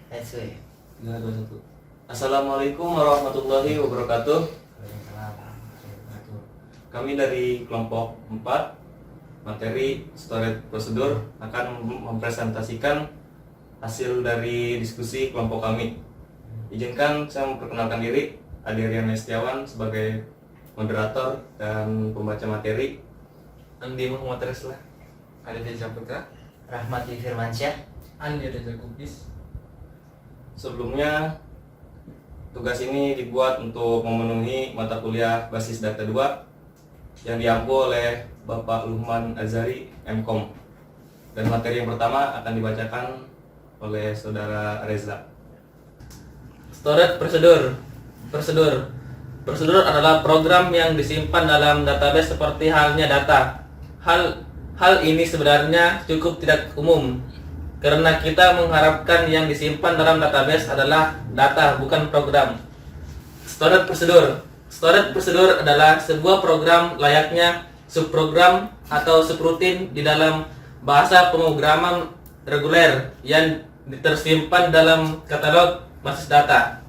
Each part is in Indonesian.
SW. 3, 2, 1. Assalamualaikum warahmatullahi wabarakatuh. Kami dari kelompok 4 materi storage prosedur akan mempresentasikan hasil dari diskusi kelompok kami. Izinkan saya memperkenalkan diri, Adi Rian Setiawan sebagai moderator dan pembaca materi. Andi Muhammad Reslah, Ada Deza Putra, Rahmati Firmansyah. Andi Reza Kubis. Sebelumnya, tugas ini dibuat untuk memenuhi mata kuliah basis data 2 yang diampu oleh Bapak Luhman Azari, MKOM. Dan materi yang pertama akan dibacakan oleh Saudara Reza. Storage prosedur adalah program yang disimpan dalam database seperti halnya data. Hal ini sebenarnya cukup tidak umum karena kita mengharapkan yang disimpan dalam database adalah data, bukan program. Storage prosedur adalah sebuah program layaknya subprogram atau subrutin di dalam bahasa pemrograman reguler yang tersimpan dalam katalog basis data.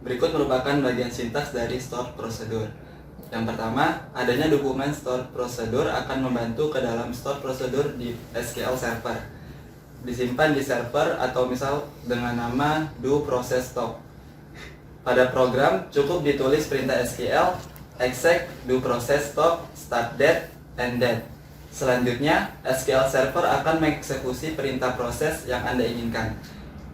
Berikut merupakan bagian sintaks dari store prosedur. Yang pertama, adanya dokumen store prosedur akan membantu ke dalam store prosedur di SQL Server. Disimpan di server atau misal dengan nama do process stop. Pada program cukup ditulis perintah SQL exec do process stop start date end date. Selanjutnya, SQL Server akan mengeksekusi perintah proses yang Anda inginkan.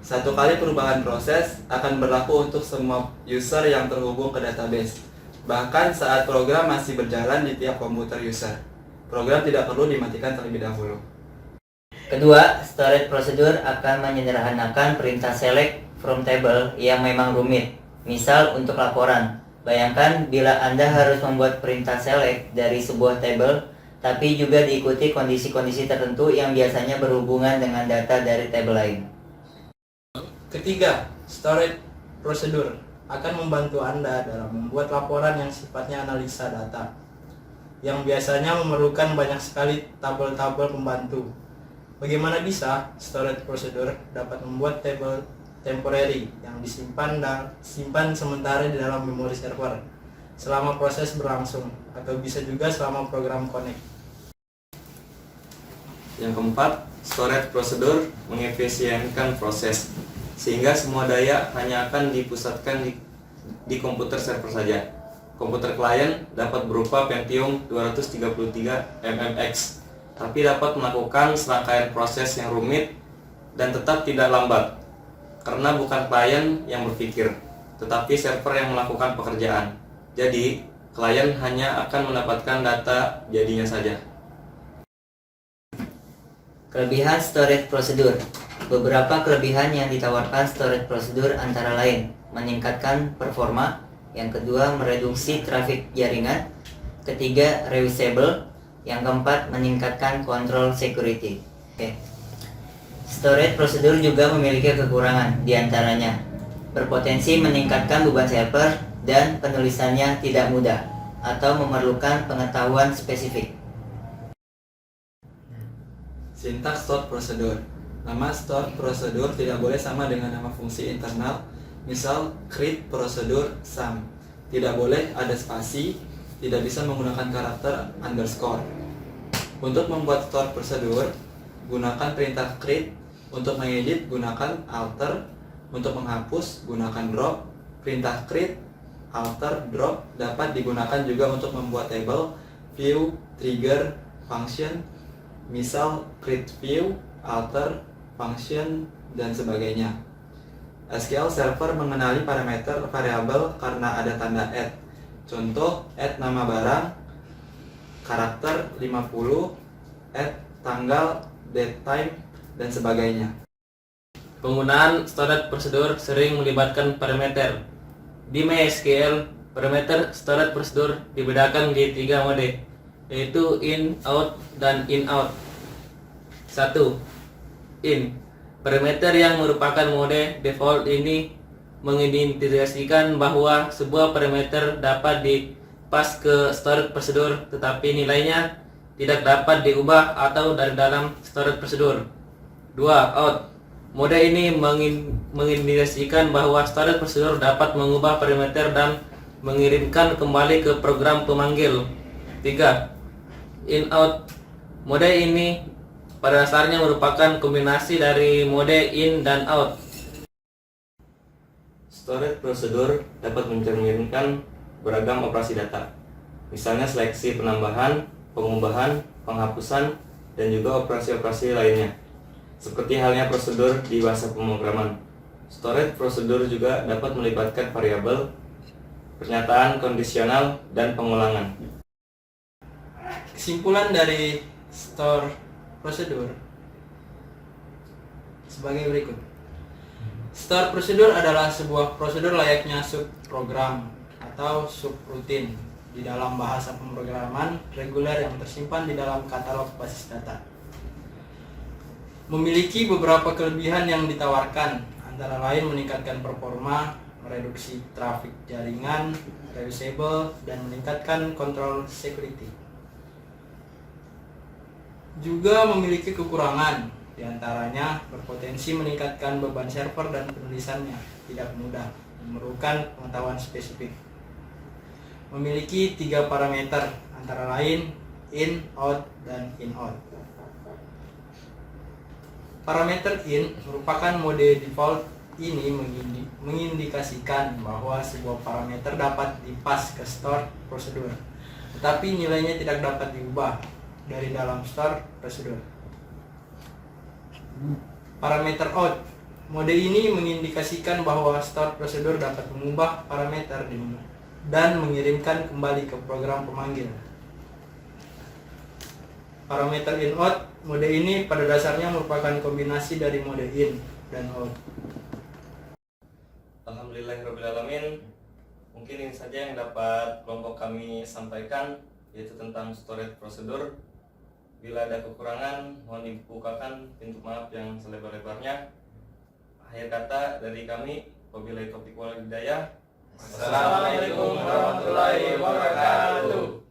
Satu kali perubahan proses akan berlaku untuk semua user yang terhubung ke database. Bahkan saat program masih berjalan di tiap komputer user. Program tidak perlu dimatikan terlebih dahulu. Kedua, storage prosedur akan menyederhanakan perintah select from table yang memang rumit. Misal untuk laporan. Bayangkan bila Anda harus membuat perintah select dari sebuah table, tapi juga diikuti kondisi-kondisi tertentu yang biasanya berhubungan dengan data dari table lain. Ketiga, storage prosedur akan membantu Anda dalam membuat laporan yang sifatnya analisa data, yang biasanya memerlukan banyak sekali tabel-tabel pembantu. Bagaimana bisa storage prosedur dapat membuat tabel temporary yang disimpan sementara di dalam memori server selama proses berlangsung, atau bisa juga selama program connect. Yang keempat, storage prosedur mengefisienkan proses sehingga semua daya hanya akan dipusatkan di komputer server saja. Komputer klien dapat berupa Pentium 233 MMX, tapi dapat melakukan serangkaian proses yang rumit dan tetap tidak lambat, karena bukan klien yang berpikir, tetapi server yang melakukan pekerjaan. Jadi, klien hanya akan mendapatkan data jadinya saja. Kelebihan storage prosedur. Beberapa kelebihan yang ditawarkan storage prosedur antara lain meningkatkan performa, yang kedua mereduksi trafik jaringan, ketiga reusable, yang keempat meningkatkan control security. Storage prosedur juga memiliki kekurangan, diantaranya berpotensi meningkatkan beban server dan penulisannya tidak mudah atau memerlukan pengetahuan spesifik. Sintaks store prosedur. Nama store prosedur tidak boleh sama dengan nama fungsi internal. Misal create prosedur sum. Tidak boleh ada spasi, tidak bisa menggunakan karakter underscore. Untuk membuat store prosedur, gunakan perintah create. Untuk mengedit, gunakan alter. Untuk menghapus, gunakan drop. Perintah create, alter, drop dapat digunakan juga untuk membuat table, view, trigger, function. Misal create view, alter, function, dan sebagainya. SQL Server mengenali parameter variabel karena ada tanda add. Contoh, add nama barang, karakter 50, add tanggal, date time, dan sebagainya. Penggunaan storage prosedur sering melibatkan parameter. Di MySQL, parameter storage prosedur dibedakan di 3 mode, yaitu in, out, dan in out. 1. In. Parameter yang merupakan mode default ini mengidentifikasikan bahwa sebuah parameter dapat dipas ke storage prosedur, tetapi nilainya tidak dapat diubah atau dari dalam storage prosedur. 2. Out. Mode ini mengindikasikan bahwa storage procedure dapat mengubah parameter dan mengirimkan kembali ke program pemanggil. 3. In-out. Mode ini pada dasarnya merupakan kombinasi dari mode in dan out. Storage procedure dapat mencerminkan beragam operasi data, misalnya seleksi penambahan, pengubahan, penghapusan, dan juga operasi-operasi lainnya. Seperti halnya prosedur di bahasa pemrograman, storage procedure juga dapat melibatkan variabel, pernyataan kondisional, dan pengulangan. Kesimpulan dari store procedure sebagai berikut. Store procedure adalah sebuah prosedur layaknya subprogram atau subrutin di dalam bahasa pemrograman reguler yang tersimpan di dalam katalog basis data. Memiliki beberapa kelebihan yang ditawarkan, antara lain meningkatkan performa, mereduksi trafik jaringan, reusable, dan meningkatkan kontrol security. Juga memiliki kekurangan, diantaranya berpotensi meningkatkan beban server dan penulisannya tidak mudah, memerlukan pengetahuan spesifik. Memiliki 3 parameter, antara lain in, out, dan in-out. Parameter in merupakan mode default. Ini mengindikasikan bahwa sebuah parameter dapat dipas ke store procedure, tetapi nilainya tidak dapat diubah dari dalam store procedure. Parameter out. Mode ini mengindikasikan bahwa store procedure dapat mengubah parameter dan mengirimkan kembali ke program pemanggil. Parameter in-out. Mode ini pada dasarnya merupakan kombinasi dari mode in dan out. Alhamdulillahirrahmanirrahim. Mungkin ini saja yang dapat kelompok kami sampaikan, yaitu tentang storage procedure. Bila ada kekurangan, mohon dibukakan pintu maaf yang selebar-lebarnya. Akhir kata dari kami, wabillahi taufiq wal hidayah. Assalamualaikum warahmatullahi wabarakatuh.